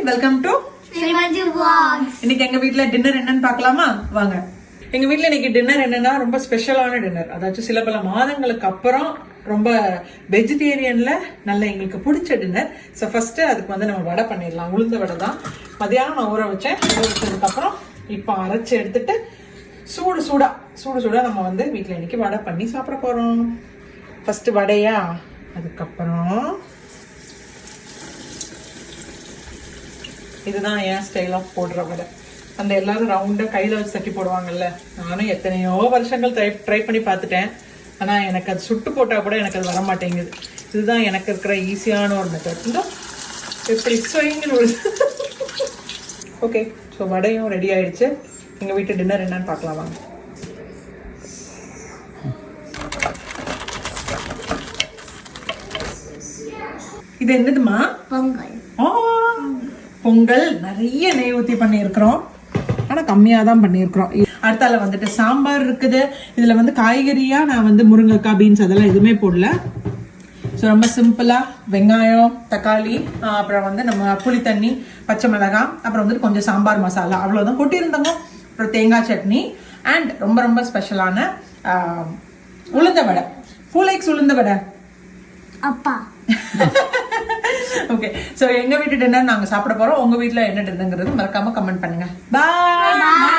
Welcome to Srimathi vlogs. இன்னைக்கு எங்க வீட்ல டின்னர் என்னன்னு பார்க்கலாமா வாங்க. எங்க வீட்ல இன்னைக்கு டின்னர் என்னன்னா ரொம்ப ஸ்பெஷலான டின்னர். அதாச்சும் சில பல மாதங்களுக்கு அப்புறம் ரொம்ப வெஜிடேரியன்ல நல்ல எங்களுக்கு பிடிச்ச டின்னர். ஸோ ஃபர்ஸ்ட் அதுக்கு வந்து நம்ம வடை பண்ணிடலாம். உளுந்த வடை தான் மதியானம் நான் ஊற வச்சேன். ஊற வச்சதுக்கு அப்புறம் இப்போ அரைச்சி எடுத்துட்டு சூடு சூடா நம்ம வந்து வீட்டில் இன்னைக்கு வடை பண்ணி சாப்பிட போறோம். ஃபர்ஸ்ட் வடையா, அதுக்கப்புறம் இதுதான் என் ஸ்டைல் ஆஃப் போடுற வடை. அந்த எல்லாரும் ரவுண்டா கையில வச்சு தட்டி போடுவாங்கல்ல, நானும் எத்தனையோ வருஷங்கள் ட்ரை பண்ணி பார்த்துட்டேன். ஆனா எனக்கு அது சுட்டு போட்டா கூட எனக்கு அது வர மாட்டேங்குது. இதுதான் எனக்கு இருக்கிற ஈஸியான ஒரு மெத்தட். இந்த எப்படி ஸ்வைங்கன்னு ஒரு ஓகே. ஸோ வடையும் ரெடி ஆயிடுச்சு. எங்க வீட்டு டின்னர் என்னன்னு பார்க்கலாம் வாங்க. இது என்னதுமா? பொங்கல். பொங்கல் நிறைய நெய் ஊற்றி பண்ணியிருக்கிறோம், ஆனால் கம்மியாக தான் பண்ணியிருக்கிறோம். அடுத்தால வந்துட்டு சாம்பார் இருக்குது. இதில் வந்து காய்கறியாக நான் வந்து முருங்கைக்காய், பீன்ஸ் அதெல்லாம் எதுவுமே போடல. ஸோ ரொம்ப சிம்பிளாக வெங்காயம், தக்காளி, அப்புறம் வந்து நம்ம புளி தண்ணி, பச்சை மிளகாய், அப்புறம் வந்துட்டு கொஞ்சம் சாம்பார் மசாலா, அவ்வளோதான் கொட்டியிருந்தோங்க. அப்புறம் தேங்காய் சட்னி அண்ட் ரொம்ப ரொம்ப ஸ்பெஷலான உளுந்த வடை. பூலைக்ஸ் உளுந்த வடை அப்பா. ஓகே. ஸோ எங்க வீட்டு டின்னர் நாங்கள் சாப்பிட போறோம். உங்க வீட்டில் என்ன டின்னர்ங்கிறது மறக்காம கமெண்ட் பண்ணுங்க. பாய்.